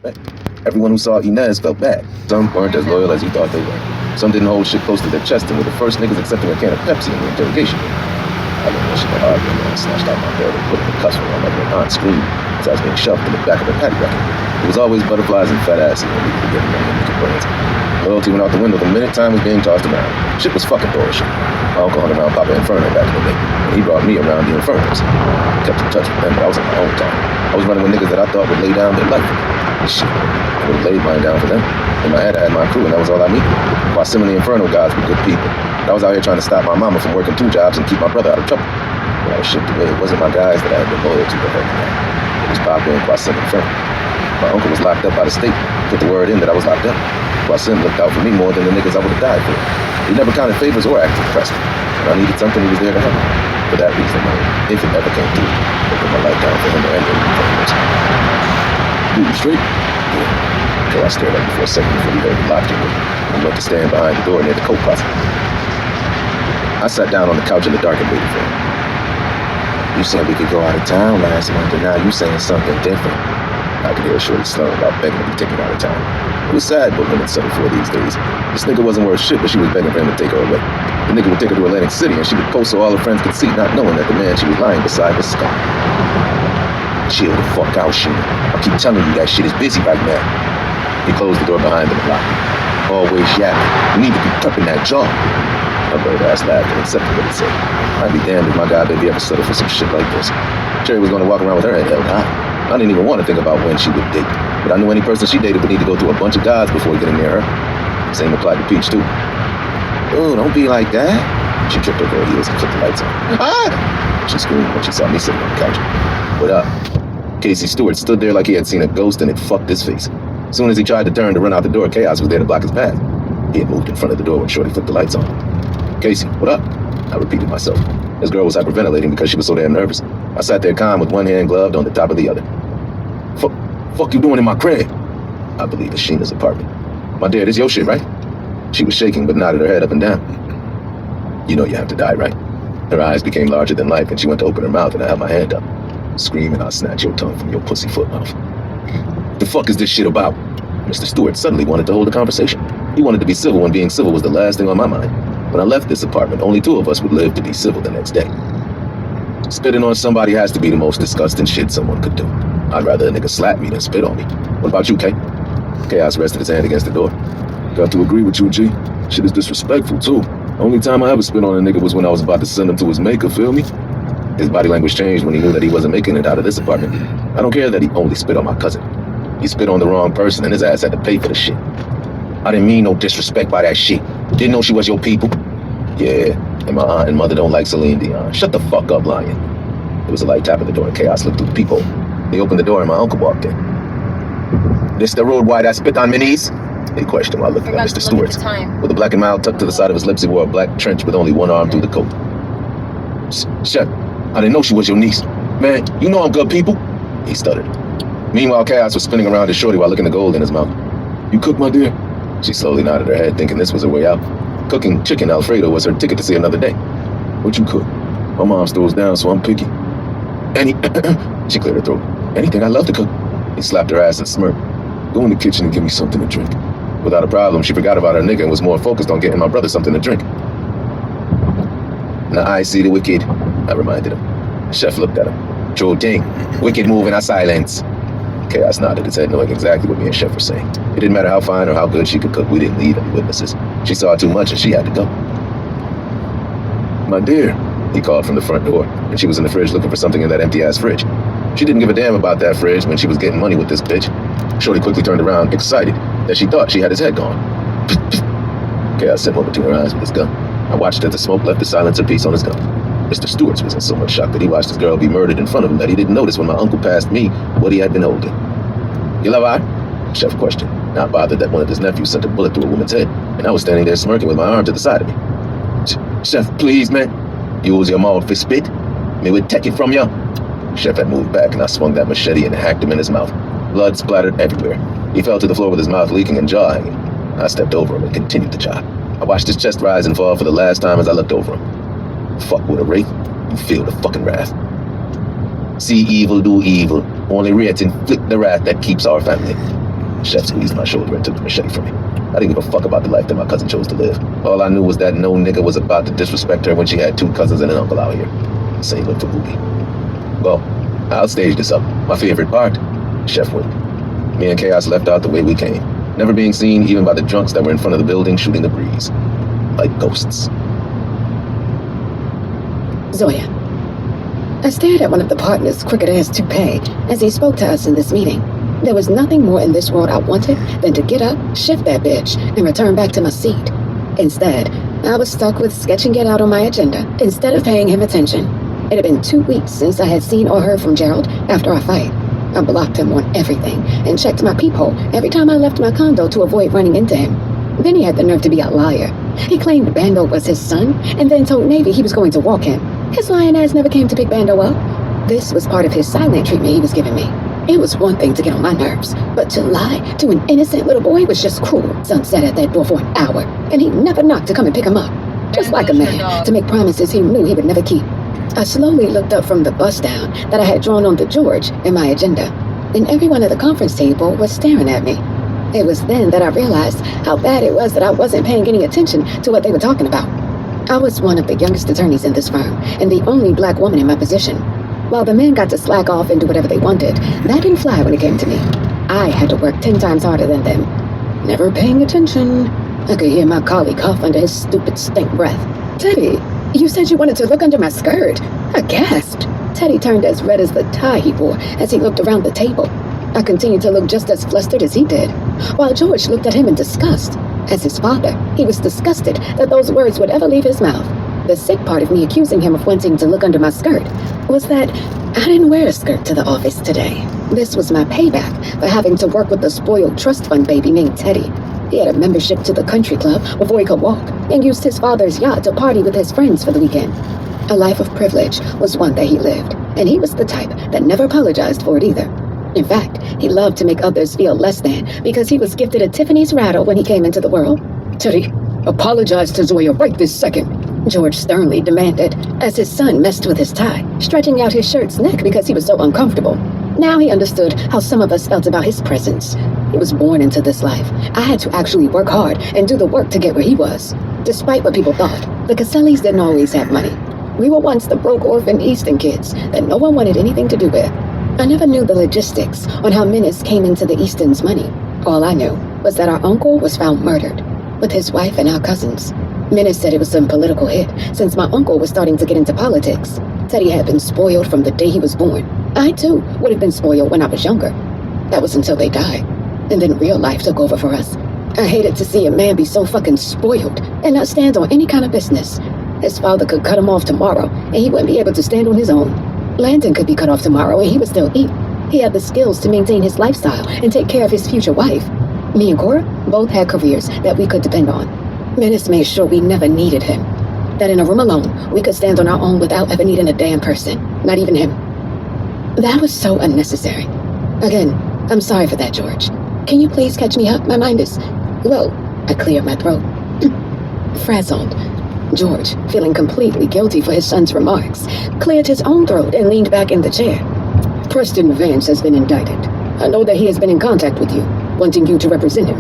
disrespect. Everyone who saw Inez felt bad. Some weren't as loyal as he thought they were. Some didn't hold shit close to their chest and were the first niggas accepting a can of Pepsi in the interrogation. I learned that shit the hard way, man. Snatched out my belt and put it in the cuffs when I let my aunt scream as I was being shoved in the back of a paddy wagon. It was always butterflies and fat asses when we could get money and nigga brains. Loyalty went out the window the minute time was being tossed around. Shit was fucking bullshit. My uncle hung around Papa Inferno back in the day, and he brought me around the Infernos. I kept in touch with them, but I was on my own time. I was running with niggas that I thought would lay down their life for me. Shit, I would have laid mine down for them. In my head, I had my crew, and that was all I needed. Quasimony Inferno guys were good people. But I was out here trying to stop my mama from working 2 jobs and keep my brother out of trouble. When I was shipped away, it wasn't my guys that I had been loyal to that hurt me. It was Papa and Quasim Inferno. My uncle was locked up out of state. Put the word in that I was locked up. Quasim looked out for me more than the niggas I would have died for. He never counted favors or acted pressed. When I needed something, he was there to help. For that reason, if it ever came through, I put my life down for him or any of the Dude, you straight? Yeah. Okay, I stared at him for a second before we heard the lock jingle and went to stand behind the door near the coat closet. I sat down on the couch in the dark and waited for him. You said we could go out of town last month, and now you saying something different. I could hear Shorty slurring about begging to be taken out of town. It was sad what women settle for these days. This nigga wasn't worth shit, but she was begging for him to take her away. The nigga would take her to Atlantic City, and she would post so all her friends could see, not knowing that the man she was lying beside was Scott. Chill the fuck out, Sheena. I keep telling you that shit is busy right now. He closed the door behind him and locked it. Always yapping. You need to be prepping that jaw. My brother ass laughed and accepted what he said. I'd be damned if my guy baby ever settled for some shit like this. Cherry was going to walk around with her head held high. I didn't even want to think about when she would date. But I knew any person she dated would need to go through a bunch of guys before getting near her. Same applied to Peach, too. Oh, don't be like that. She tripped over her heels and flipped the lights on. Ah! She screamed when she saw me sitting on the couch. What up? Casey Stewart stood there like he had seen a ghost and it fucked his face. As soon as he tried to turn to run out the door, Chaos was there to block his path. He had moved in front of the door when Shorty flipped the lights on. Casey, what up? I repeated myself. This girl was hyperventilating because she was so damn nervous. I sat there calm with one hand gloved on the top of the other. Fuck you doing in my crib? I believe it's Sheena's apartment. My dear, this your shit, right? She was shaking but nodded her head up and down. You know you have to die, right? Her eyes became larger than life and she went to open her mouth and I held my hand up. Screaming, I'll snatch your tongue from your pussyfoot mouth. What the fuck is this shit about? Mr. Stewart suddenly wanted to hold a conversation. He wanted to be civil when being civil was the last thing on my mind. When I left this apartment, only 2 of us would live to be civil the next day. Spitting on somebody has to be the most disgusting shit someone could do. I'd rather a nigga slap me than spit on me. What about you, Kay? Chaos rested his hand against the door. Got to agree with you, G. Shit is disrespectful, too. Only time I ever spit on a nigga was when I was about to send him to his maker, feel me? His body language changed when he knew that he wasn't making it out of this apartment. I don't care that he only spit on my cousin. He spit on the wrong person and his ass had to pay for the shit. I didn't mean no disrespect by that shit. Didn't know she was your people. Yeah, and my aunt and mother don't like Celine Dion. Shut the fuck up, lion. There was a light tap at the door and Chaos looked through the peephole. He opened the door and my uncle walked in. This the road why that spit on my knees? He questioned while looking at Mr. Stewart. With a black and mild tucked to the side of his lips, he wore a black trench with only one arm through the coat. Chef, I didn't know she was your niece. Man, you know I'm good people. He stuttered. Meanwhile, Chaos was spinning around his shorty while looking the gold in his mouth. You cook, my dear? She slowly nodded her head, thinking this was her way out. Cooking chicken Alfredo was her ticket to see another day. What you cook? My mom's throws down, so I'm picky. She cleared her throat. Anything, I love to cook. He slapped her ass and smirked. Go in the kitchen and give me something to drink. Without a problem, she forgot about her nigga and was more focused on getting my brother something to drink. Now I see the wicked, I reminded him. Chef looked at him. True thing. Wicked move in our silence. Chaos nodded his head, knowing exactly what me and Chef were saying. It didn't matter how fine or how good she could cook, we didn't leave any witnesses. She saw too much and she had to go. My dear, he called from the front door, and she was in the fridge looking for something in that empty-ass fridge. She didn't give a damn about that fridge when she was getting money with this bitch. Shorty quickly turned around, excited, that she thought she had his head gone. Chaos sent one between her eyes with his gun. I watched as the smoke left the silencer piece on his gun. Mr. Stewart was in so much shock that he watched his girl be murdered in front of him that he didn't notice when my uncle passed me what he had been holding. You love her? Chef questioned, not bothered that one of his nephews sent a bullet through a woman's head, and I was standing there smirking with my arm to the side of me. Chef, please, man. Use your mouth for spit. Me would take it from you. Chef had moved back, and I swung that machete and hacked him in his mouth. Blood splattered everywhere. He fell to the floor with his mouth leaking and jaw hanging. I stepped over him and continued the job. I watched his chest rise and fall for the last time as I looked over him. Fuck with a wraith, you feel the fucking wrath. See evil, do evil. Only rate and inflict the wrath that keeps our family. Chef squeezed my shoulder and took the machete from me. I didn't give a fuck about the life that my cousin chose to live. All I knew was that no nigga was about to disrespect her when she had 2 cousins and an uncle out here. Same look for Booby. Well, I'll stage this up. My favorite part, Chef winked. Me and Chaos left out the way we came, never being seen even by the drunks that were in front of the building shooting the breeze. Like ghosts. Zoya. I stared at one of the partners' crooked-ass toupee as he spoke to us in this meeting. There was nothing more in this world I wanted than to get up, shift that bitch, and return back to my seat. Instead, I was stuck with sketching it out on my agenda instead of paying him attention. It had been 2 weeks since I had seen or heard from Gerald after our fight. I blocked him on everything and checked my peephole every time I left my condo to avoid running into him. Then he had the nerve to be a liar. He claimed Bando was his son and then told Navy he was going to walk him. His lying ass never came to pick Bando up. This was part of his silent treatment he was giving me. It was one thing to get on my nerves, but to lie to an innocent little boy was just cruel. Son sat at that door for an hour, and he never knocked to come and pick him up. Just like a man, to make promises he knew he would never keep. I slowly looked up from the bust down that I had drawn on the George in my agenda, and everyone at the conference table was staring at me. It was then that I realized how bad it was that I wasn't paying any attention to what they were talking about. I was one of the youngest attorneys in this firm, and the only black woman in my position. While the men got to slack off and do whatever they wanted, that didn't fly when it came to me. I had to work 10 times harder than them. Never paying attention. I could hear my colleague cough under his stupid stink breath. Teddy, you said you wanted to look under my skirt. I gasped. Teddy turned as red as the tie he wore as he looked around the table. I continued to look just as flustered as he did, while George looked at him in disgust. As his father, he was disgusted that those words would ever leave his mouth. The sick part of me accusing him of wanting to look under my skirt was that I didn't wear a skirt to the office today. This was my payback for having to work with the spoiled trust fund baby named Teddy. He had a membership to the country club before he could walk and used his father's yacht to party with his friends for the weekend. A life of privilege was one that he lived, and he was the type that never apologized for it either. In fact, he loved to make others feel less than because he was gifted a Tiffany's rattle when he came into the world. Teddy, apologize to Zoya right this second, George sternly demanded as his son messed with his tie, stretching out his shirt's neck because he was so uncomfortable. Now he understood how some of us felt about his presence. He was born into this life. I had to actually work hard and do the work to get where he was. Despite what people thought, the Casellis didn't always have money. We were once the broke orphan Easton kids that no one wanted anything to do with. I never knew the logistics on how Menace came into the Easton's money. All I knew was that our uncle was found murdered, with his wife and our cousins. Menace said it was some political hit, since my uncle was starting to get into politics. Teddy had been spoiled from the day he was born. I, too, would have been spoiled when I was younger. That was until they died. And then real life took over for us. I hated to see a man be so fucking spoiled and not stand on any kind of business. His father could cut him off tomorrow, and he wouldn't be able to stand on his own. Landon could be cut off tomorrow, and he would still eat. He had the skills to maintain his lifestyle and take care of his future wife. Me and Cora both had careers that we could depend on. Menace made sure we never needed him. That in a room alone, we could stand on our own without ever needing a damn person. Not even him. That was so unnecessary. Again, I'm sorry for that, George. Can you please catch me up? My mind is... Well, I cleared my throat. Frazzled. George, feeling completely guilty for his son's remarks, cleared his own throat and leaned back in the chair. Preston Vance has been indicted. I know that he has been in contact with you, wanting you to represent him.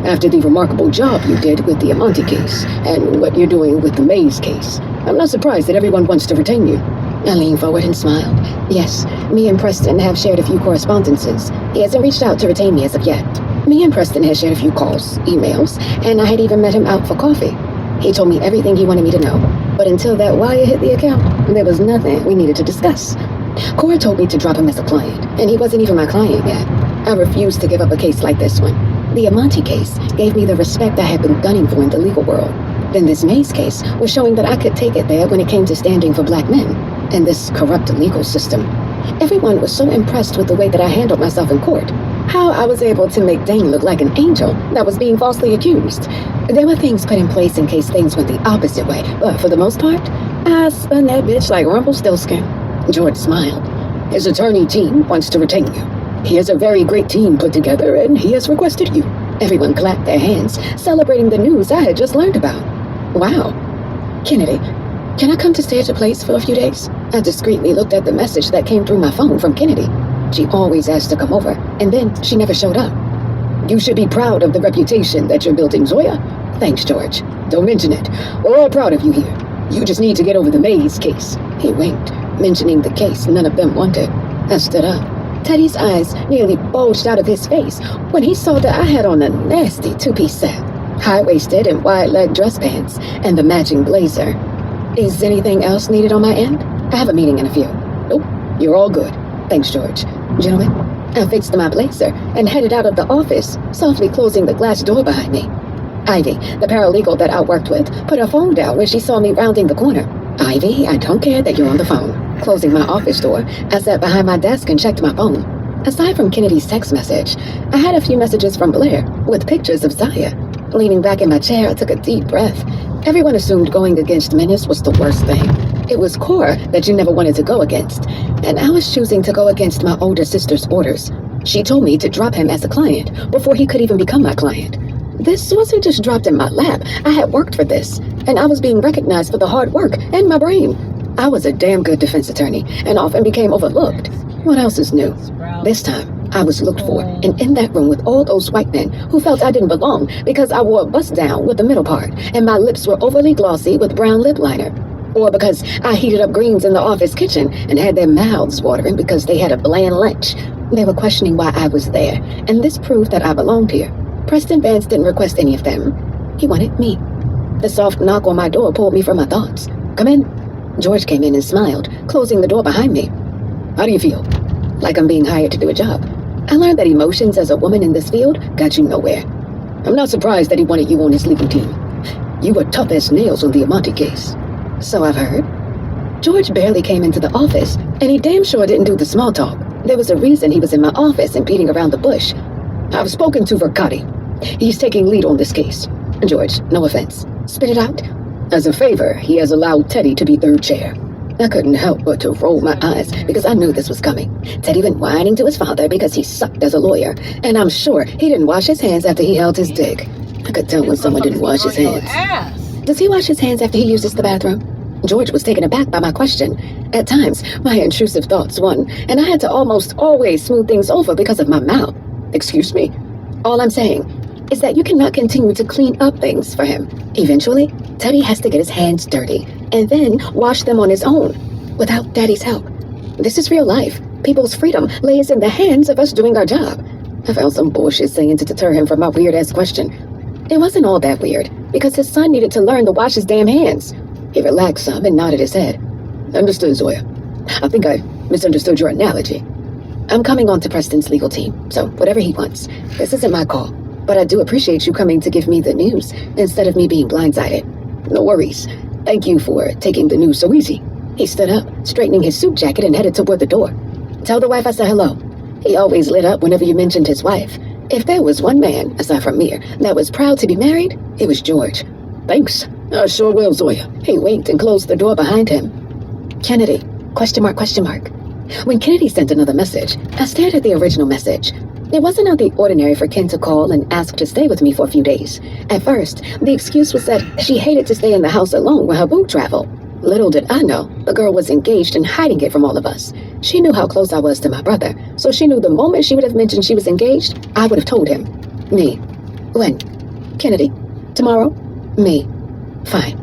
After the remarkable job you did with the Amante case, and what you're doing with the Mays case, I'm not surprised that everyone wants to retain you. I leaned forward and smiled. Yes, me and Preston have shared a few correspondences. He hasn't reached out to retain me as of yet. Me and Preston had shared a few calls, emails, and I had even met him out for coffee. He told me everything he wanted me to know, but until that wire hit the account, there was nothing we needed to discuss. Cora told me to drop him as a client, and he wasn't even my client yet. I refused to give up a case like this one. The Amante case gave me the respect I had been gunning for in the legal world. Then this Mays case was showing that I could take it there when it came to standing for black men in this corrupt legal system. Everyone was so impressed with the way that I handled myself in court. How I was able to make Dane look like an angel that was being falsely accused. There were things put in place in case things went the opposite way, but for the most part, I spun that bitch like Rumpelstiltskin. George smiled. His attorney team wants to retain you. He has a very great team put together, and he has requested you. Everyone clapped their hands, celebrating the news I had just learned about. Wow. Kennedy, can I come to stay at your place for a few days? I discreetly looked at the message that came through my phone from Kennedy. She always asked to come over, and then she never showed up. You should be proud of the reputation that you're building, Zoya. Thanks, George. Don't mention it. We're all proud of you here. You just need to get over the Maze case. He winked, mentioning the case none of them wanted. I stood up. Teddy's eyes nearly bulged out of his face when he saw that I had on a nasty two-piece set, high-waisted and wide-leg dress pants, and the matching blazer. Is anything else needed on my end? I have a meeting in a few. Nope, you're all good. Thanks, George. Gentlemen, I fixed my blazer and headed out of the office, softly closing the glass door behind me. Ivy, the paralegal that I worked with, put her phone down when she saw me rounding the corner. Ivy, I don't care that you're on the phone. Closing my office door, I sat behind my desk and checked my phone. Aside from Kennedy's text message, I had a few messages from Blair with pictures of Zaya. Leaning back in my chair, I took a deep breath. Everyone assumed going against Menace was the worst thing. It was Cora that you never wanted to go against, and I was choosing to go against my older sister's orders. She told me to drop him as a client before he could even become my client. This wasn't just dropped in my lap. I had worked for this, and I was being recognized for the hard work and my brain. I was a damn good defense attorney and often became overlooked. What else is new? This time, I was looked for, and in that room with all those white men who felt I didn't belong because I wore a bust down with the middle part and my lips were overly glossy with brown lip liner. Or because I heated up greens in the office kitchen and had their mouths watering because they had a bland lunch. They were questioning why I was there, and this proved that I belonged here. Preston Vance didn't request any of them. He wanted me. The soft knock on my door pulled me from my thoughts. Come in. George came in and smiled, closing the door behind me. How do you feel? Like I'm being hired to do a job. I learned that emotions as a woman in this field got you nowhere. I'm not surprised that he wanted you on his legal team. You were tough as nails on the Amante case. So I've heard. George barely came into the office, and he damn sure didn't do the small talk. There was a reason he was in my office and beating around the bush. I've spoken to Vercotti. He's taking lead on this case. George, no offense. Spit it out. As a favor, he has allowed Teddy to be third chair. I couldn't help but to roll my eyes because I knew this was coming. Teddy went whining to his father because he sucked as a lawyer, and I'm sure he didn't wash his hands after he held his dick. I could tell when someone didn't wash his hands. Does he wash his hands after he uses the bathroom? George was taken aback by my question. At times, my intrusive thoughts won, and I had to almost always smooth things over because of my mouth. Excuse me? All I'm saying is that you cannot continue to clean up things for him. Eventually, Teddy has to get his hands dirty and then wash them on his own without Daddy's help. This is real life. People's freedom lays in the hands of us doing our job. I found some bullshit saying to deter him from my weird-ass question. It wasn't all that weird, because his son needed to learn to wash his damn hands. He relaxed some and nodded his head. Understood, Zoya. I think I misunderstood your analogy. I'm coming on to Preston's legal team, so whatever he wants. This isn't my call, but I do appreciate you coming to give me the news instead of me being blindsided. No worries. Thank you for taking the news so easy. He stood up, straightening his suit jacket and headed toward the door. Tell the wife I said hello. He always lit up whenever you mentioned his wife. If there was one man, aside from Mir, that was proud to be married, it was George. Thanks. I sure will, Zoya. He winked and closed the door behind him. Kennedy, question mark, question mark. When Kennedy sent another message, I stared at the original message. It wasn't out of the ordinary for Ken to call and ask to stay with me for a few days. At first, the excuse was that she hated to stay in the house alone when her boo traveled. Little did I know, the girl was engaged and hiding it from all of us. She knew how close I was to my brother, so she knew the moment she would have mentioned she was engaged, I would have told him. Me. When? Kennedy. Tomorrow? Me. Fine.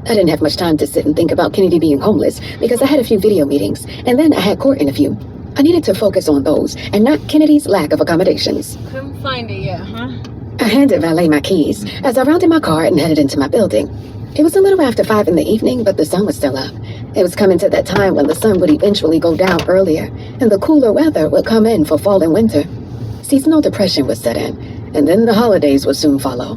I didn't have much time to sit and think about Kennedy being homeless because I had a few video meetings, and then I had court interview. I needed to focus on those and not Kennedy's lack of accommodations. Couldn't find it yet, huh? I handed valet my keys as I rounded my car and headed into my building. It was a little after 5 in the evening, but the sun was still up. It was coming to that time when the sun would eventually go down earlier, and the cooler weather would come in for fall and winter. Seasonal depression would set in, and then the holidays would soon follow.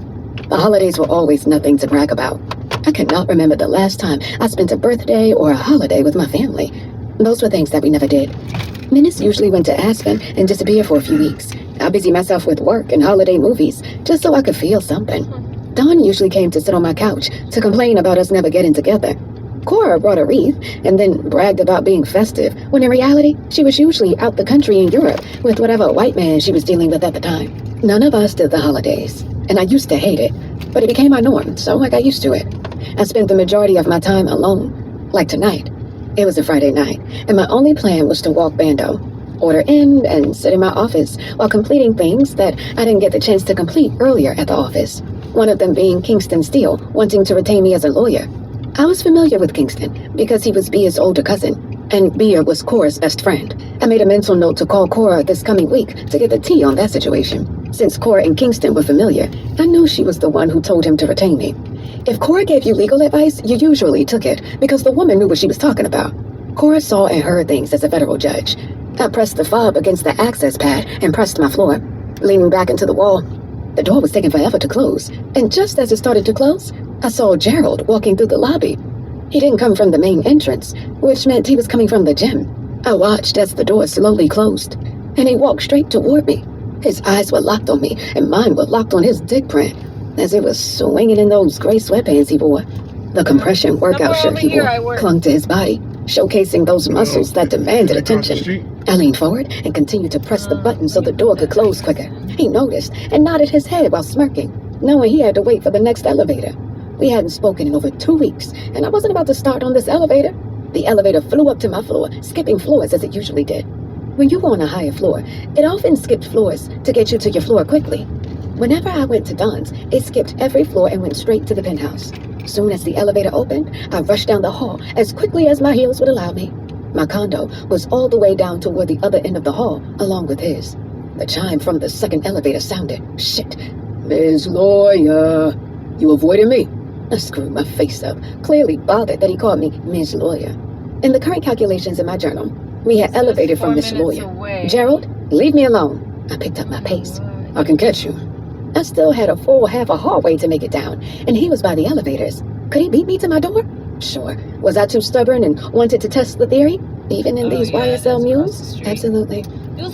The holidays were always nothing to brag about. I cannot remember the last time I spent a birthday or a holiday with my family. Those were things that we never did. Menace usually went to Aspen and disappeared for a few weeks. I busy myself with work and holiday movies just so I could feel something. Dawn usually came to sit on my couch to complain about us never getting together. Cora brought a wreath and then bragged about being festive, when in reality, she was usually out the country in Europe with whatever white man she was dealing with at the time. None of us did the holidays, and I used to hate it, but it became my norm, so I got used to it. I spent the majority of my time alone, like tonight. It was a Friday night, and my only plan was to walk Bando. order in, and sit in my office while completing things that I didn't get the chance to complete earlier at the office. One of them being Kingston Steele wanting to retain me as a lawyer. I was familiar with Kingston because he was Bia's older cousin, and Bia was Cora's best friend. I made a mental note to call Cora this coming week to get the tea on that situation. Since Cora and Kingston were familiar, I knew she was the one who told him to retain me. If Cora gave you legal advice, you usually took it because the woman knew what she was talking about. Cora saw and heard things as a federal judge. I pressed the fob against the access pad and pressed my floor, leaning back into the wall. The door was taking forever to close, and just as it started to close, I saw Gerald walking through the lobby. He didn't come from the main entrance, which meant he was coming from the gym. I watched as the door slowly closed, and he walked straight toward me. His eyes were locked on me, and mine were locked on his dick print, as it was swinging in those gray sweatpants he wore. The compression workout shirt he wore clung to his body, showcasing those muscles that demanded attention. I leaned forward and continued to press the button so the door could close quicker. He noticed and nodded his head while smirking, knowing he had to wait for the next elevator. We hadn't spoken in over 2 weeks, and I wasn't about to start on this elevator. The elevator flew up to my floor, skipping floors as it usually did. When you were on a higher floor, it often skipped floors to get you to your floor quickly. Whenever I went to Don's, it skipped every floor and went straight to the penthouse. Soon as the elevator opened, I rushed down the hall as quickly as my heels would allow me. My condo was all the way down toward the other end of the hall, along with his. The chime from the second elevator sounded. Shit. Ms. Lawyer, you avoided me? I screwed my face up, clearly bothered that he called me Ms. Lawyer. In the current calculations in my journal, we had elevated from Miss Lawyer. Gerald, leave me alone. I picked up my pace. I can catch you. I still had a full half a hallway to make it down, and he was by the elevators. Could he beat me to my door? Sure. Was I too stubborn and wanted to test the theory? Even in these YSL mules? Absolutely.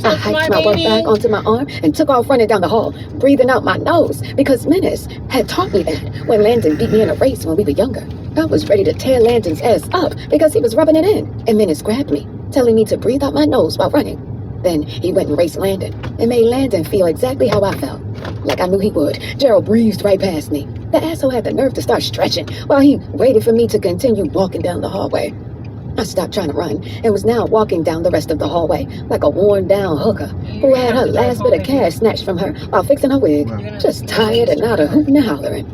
I hiked my work bag onto my arm and took off running down the hall, breathing out my nose, because Menace had taught me that when Landon beat me in a race when we were younger. I was ready to tear Landon's ass up because he was rubbing it in, and Menace grabbed me, telling me to breathe out my nose while running. Then he went and raced Landon, and made Landon feel exactly how I felt. Like I knew he would. Gerald breezed right past me. The asshole had the nerve to start stretching while he waited for me to continue walking down the hallway. I stopped trying to run and was now walking down the rest of the hallway like a worn-down hooker who had her last bit of cash snatched from her while fixing her wig, just tired and out of hooting and hollering.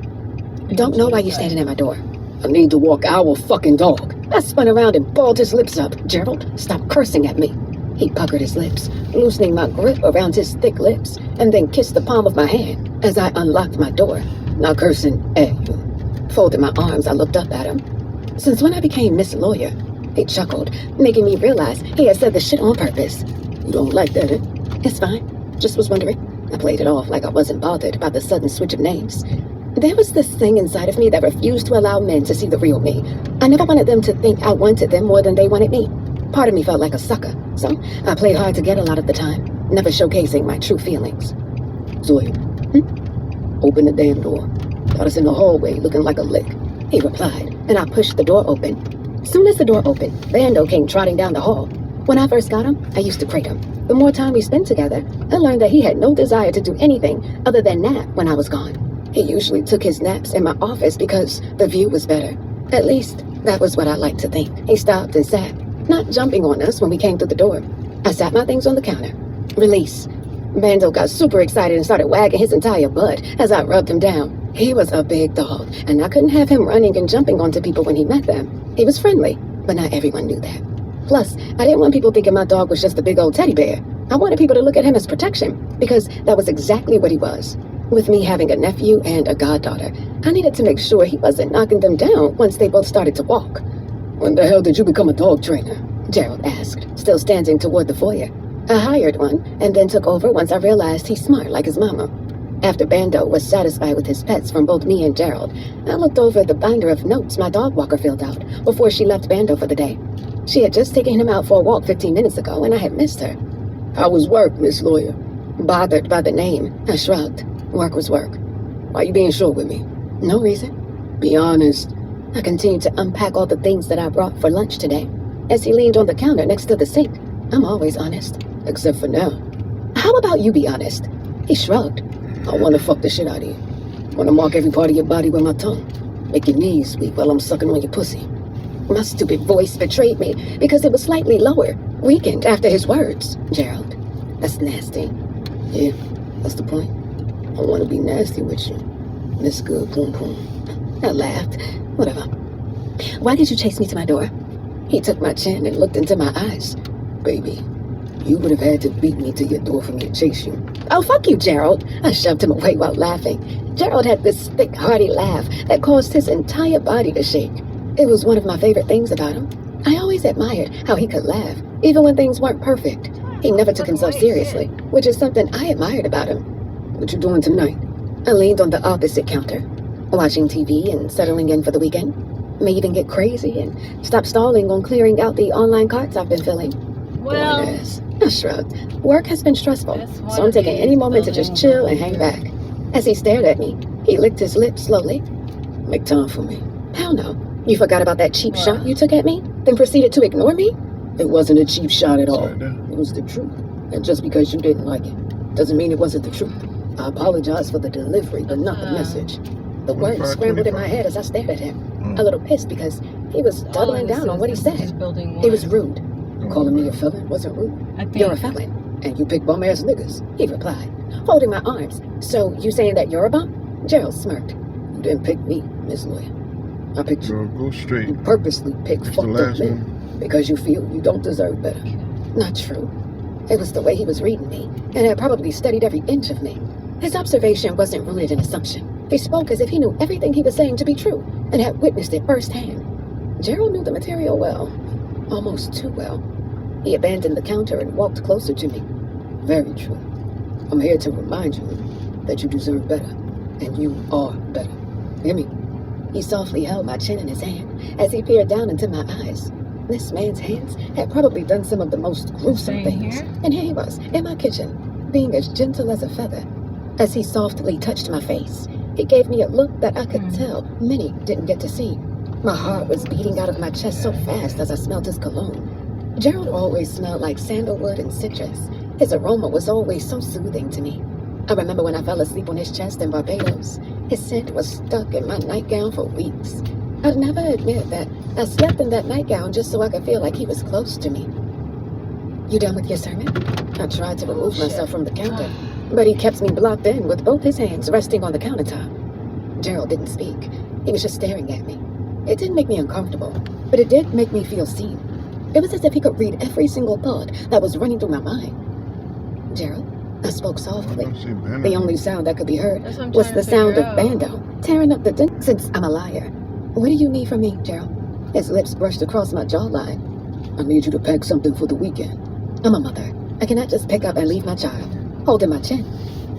Don't know why you're standing at my door. I need to walk our fucking dog. I spun around and balled his lips up. Gerald, stop cursing at me. He puckered his lips, loosening my grip around his thick lips, and then kissed the palm of my hand as I unlocked my door. Not cursing at you. Folding my arms, I looked up at him. Since when I became Miss Lawyer? He chuckled, making me realize he had said the shit on purpose. You don't like that, eh? It's fine. Just was wondering. I played it off like I wasn't bothered by the sudden switch of names. There was this thing inside of me that refused to allow men to see the real me. I never wanted them to think I wanted them more than they wanted me. Part of me felt like a sucker, so I played hard to get a lot of the time, never showcasing my true feelings. Zoya, open the damn door. Got us in the hallway looking like a lick. He replied, and I pushed the door open. Soon as the door opened, Bando came trotting down the hall. When I first got him, I used to crate him. The more time we spent together, I learned that he had no desire to do anything other than nap when I was gone. He usually took his naps in my office because the view was better. At least, that was what I liked to think. He stopped and sat, not jumping on us when we came through the door. I sat my things on the counter. Release. Bando got super excited and started wagging his entire butt as I rubbed him down. He was a big dog, and I couldn't have him running and jumping onto people when he met them. He was friendly, but not everyone knew that. Plus, I didn't want people thinking my dog was just a big old teddy bear. I wanted people to look at him as protection, because that was exactly what he was. With me having a nephew and a goddaughter, I needed to make sure he wasn't knocking them down once they both started to walk. When the hell did you become a dog trainer? Gerald asked, still standing toward the foyer. I hired one, and then took over once I realized he's smart like his mama. After Bando was satisfied with his pets from both me and Gerald, I looked over the binder of notes my dog walker filled out before she left Bando for the day. She had just taken him out for a walk 15 minutes ago, and I had missed her. How was work, Miss Lawyer? Bothered by the name, I shrugged. Work was work. Why you being short with me? No reason. Be honest. I continued to unpack all the things that I brought for lunch today. As he leaned on the counter next to the sink, I'm always honest. Except for now. How about you be honest? He shrugged. I want to fuck the shit out of you. Want to mark every part of your body with my tongue. Make your knees weak while I'm sucking on your pussy. My stupid voice betrayed me because it was slightly lower, weakened after his words. Gerald, that's nasty. Yeah, that's the point. I want to be nasty with you. Miss Good Poom Poom. I laughed. Whatever. Why did you chase me to my door? He took my chin and looked into my eyes. Baby, you would have had to beat me to your door for me to chase you. Oh, fuck you, Gerald. I shoved him away while laughing. Gerald had this thick, hearty laugh that caused his entire body to shake. It was one of my favorite things about him. I always admired how he could laugh, even when things weren't perfect. He never took himself seriously, which is something I admired about him. What you doing tonight? I leaned on the opposite counter, watching TV and settling in for the weekend. May even get crazy and stop stalling on clearing out the online carts I've been filling. Well, I shrugged. Work has been stressful, so I'm taking any moment to just chill and hang back. As he stared at me, he licked his lips slowly. Make time for me. Hell no. You forgot about that cheap shot you took at me, then proceeded to ignore me? It wasn't a cheap shot at all. It was the truth. And just because you didn't like it, doesn't mean it wasn't the truth. I apologize for the delivery, but not the message. The words scrambled in my head as I stared at him. A little pissed because he was doubling down on what he said. He was rude. Calling me a felon wasn't rude. You're a felon, and you pick bum-ass niggas, he replied, holding my arms. So you saying that you're a bum? Gerald smirked. You didn't pick me, Miss Lawyer. I picked you. Go straight. You purposely picked fucked up men because you feel you don't deserve better. Not true. It was the way he was reading me, and had probably studied every inch of me. His observation wasn't rooted in assumption. He spoke as if he knew everything he was saying to be true, and had witnessed it firsthand. Gerald knew the material well, almost too well. He abandoned the counter and walked closer to me. Very true. I'm here to remind you that you deserve better, and you are better. Hear me? He softly held my chin in his hand as he peered down into my eyes. This man's hands had probably done some of the most gruesome things. And here he was, in my kitchen, being as gentle as a feather. As he softly touched my face, he gave me a look that I could tell many didn't get to see. My heart was beating out of my chest so fast as I smelled his cologne. Gerald always smelled like sandalwood and citrus. His aroma was always so soothing to me. I remember when I fell asleep on his chest in Barbados. His scent was stuck in my nightgown for weeks. I'd never admit that I slept in that nightgown just so I could feel like he was close to me. You done with your sermon? I tried to remove myself from the counter, but he kept me blocked in with both his hands resting on the countertop. Gerald didn't speak. He was just staring at me. It didn't make me uncomfortable, but it did make me feel seen. It was as if he could read every single thought that was running through my mind. Gerald, I spoke softly. The only sound that could be heard was the sound of Bando tearing up the din. Since I'm a liar, what do you need from me, Gerald? His lips brushed across my jawline. I need you to pack something for the weekend. I'm a mother. I cannot just pick up and leave my child, holding my chin.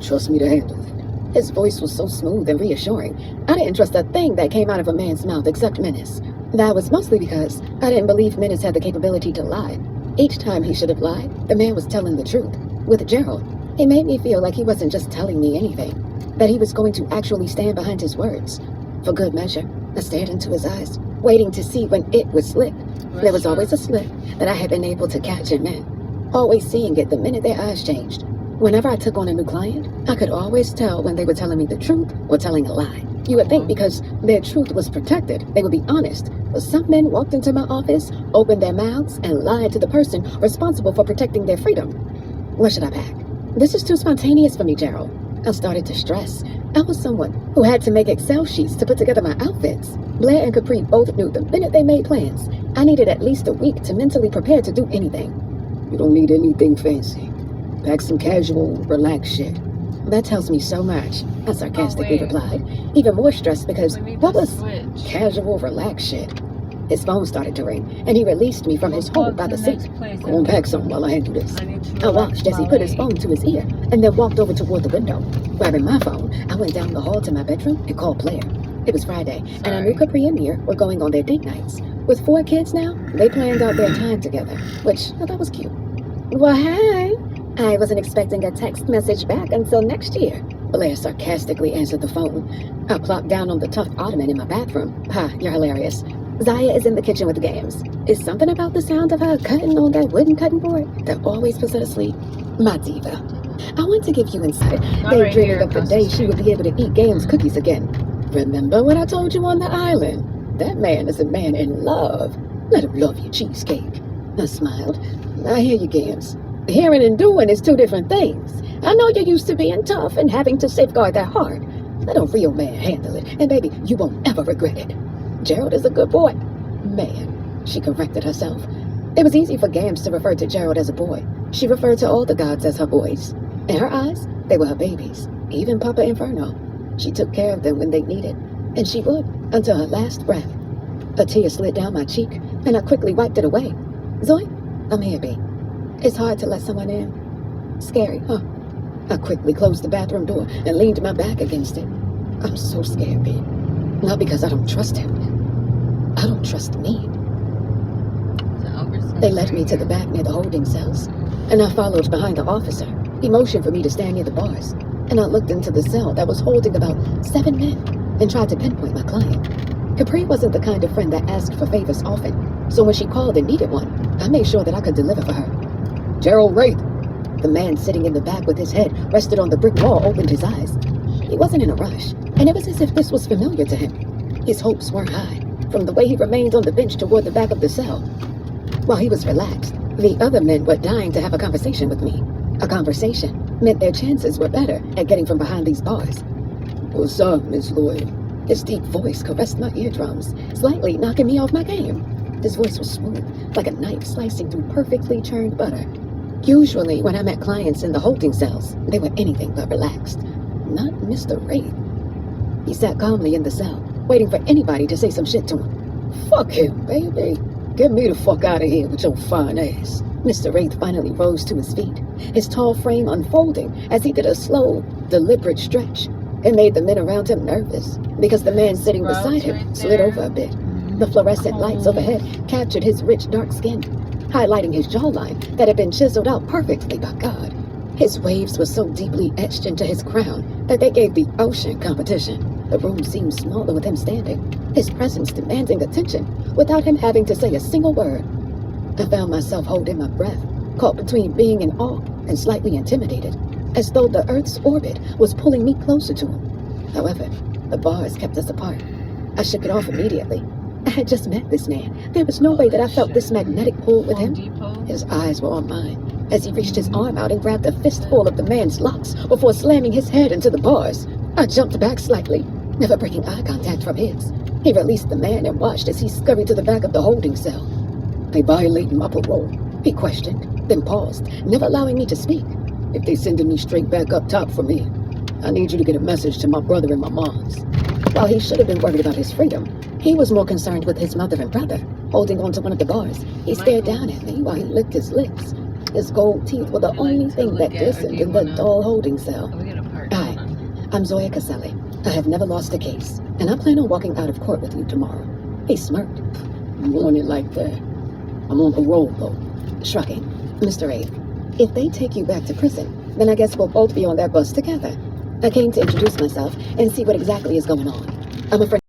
Trust me to handle it. His voice was so smooth and reassuring. I didn't trust a thing that came out of a man's mouth except Menace. That was mostly because I didn't believe Menace had the capability to lie. Each time he should have lied, the man was telling the truth. With Gerald, he made me feel like he wasn't just telling me anything, that he was going to actually stand behind his words. For good measure, I stared into his eyes, waiting to see when it would slip. There was always a slip that I had been able to catch in men, always seeing it the minute their eyes changed. Whenever I took on a new client, I could always tell when they were telling me the truth or telling a lie. You would think because their truth was protected, they would be honest. But some men walked into my office, opened their mouths, and lied to the person responsible for protecting their freedom. What should I pack? This is too spontaneous for me, Gerald. I started to stress. I was someone who had to make Excel sheets to put together my outfits. Blair and Capri both knew the minute they made plans, I needed at least a week to mentally prepare to do anything. You don't need anything fancy. Pack some casual, relaxed shit. That tells me so much, I sarcastically replied, even more stressed because what was casual, relaxed shit? His phone started to ring, and he released me from his hold by the sink. Go and pack something while I handle this. I watched as he put his phone to his ear, and then walked over toward the window. Grabbing my phone, I went down the hall to my bedroom and called Blair. It was Friday, and I knew Capri and Mir were going on their date nights. With 4 kids now, they planned out their time together, which I thought was cute. Well, hey. I wasn't expecting a text message back until next year. Blair sarcastically answered the phone. I plopped down on the tough ottoman in my bathroom. Ha, you're hilarious. Zaya is in the kitchen with the games. Is something about the sound of her cutting on that wooden cutting board that always puts her to sleep? My diva. I want to give you insight. Daydreaming of the day she would be able to eat Games cookies again. Remember what I told you on the island? That man is a man in love. Let him love your cheesecake. I smiled. I hear you, Gams. Hearing and doing is two different things. I know you're used to being tough and having to safeguard that heart. Let a real man handle it, and baby, you won't ever regret it. Gerald is a good boy. Man, she corrected herself. It was easy for Gams to refer to Gerald as a boy. She referred to all the gods as her boys. In her eyes, they were her babies, even Papa Inferno. She took care of them when they needed, and she would until her last breath. A tear slid down my cheek, and I quickly wiped it away. Zoe, I'm here, B. It's hard to let someone in. Scary, huh? I quickly closed the bathroom door and leaned my back against it. I'm so scared, B. Not because I don't trust him. I don't trust me. They led me to the back near the holding cells, and I followed behind the officer. He motioned for me to stand near the bars, and I looked into the cell that was holding about 7 men and tried to pinpoint my client. Capri wasn't the kind of friend that asked for favors often, so when she called and needed one, I made sure that I could deliver for her. Gerald Wraith. The man sitting in the back with his head rested on the brick wall opened his eyes. He wasn't in a rush, and it was as if this was familiar to him. His hopes weren't high, from the way he remained on the bench toward the back of the cell. While he was relaxed, the other men were dying to have a conversation with me. A conversation meant their chances were better at getting from behind these bars. What's up, Miss Lloyd? His deep voice caressed my eardrums, slightly knocking me off my game. His voice was smooth, like a knife slicing through perfectly churned butter. Usually, when I met clients in the holding cells, they were anything but relaxed. Not Mr. Wraith. He sat calmly in the cell, waiting for anybody to say some shit to him. Fuck him, baby. Get me the fuck out of here with your fine ass. Mr. Wraith finally rose to his feet, his tall frame unfolding as he did a slow, deliberate stretch. It made the men around him nervous, because the man sitting beside him slid over a bit. The fluorescent lights overhead captured his rich, dark skin, highlighting his jawline that had been chiseled out perfectly by God. His waves were so deeply etched into his crown that they gave the ocean competition. The room seemed smaller with him standing, his presence demanding attention without him having to say a single word. I found myself holding my breath, caught between being in awe and slightly intimidated, as though the Earth's orbit was pulling me closer to him. However, the bars kept us apart. I shook it off immediately. I had just met this man. There was no way that I felt this magnetic pull with him. His eyes were on mine, as he reached his arm out and grabbed a fistful of the man's locks before slamming his head into the bars. I jumped back slightly, never breaking eye contact from his. He released the man and watched as he scurried to the back of the holding cell. They violated my parole, he questioned, then paused, never allowing me to speak. If they sending me straight back up top from here, I need you to get a message to my brother and my mom's. While he should have been worried about his freedom, he was more concerned with his mother and brother, holding onto one of the bars. He stared down at me while he licked his lips. His gold teeth were the only thing that glistened in the dull holding cell. Hi, I'm Zoya Caselli. I have never lost a case, and I plan on walking out of court with you tomorrow. He smirked. You want it like that? I'm on parole, though. Shrugging. Mr. Wraith, if they take you back to prison, then I guess we'll both be on that bus together. I came to introduce myself and see what exactly is going on. I'm afraid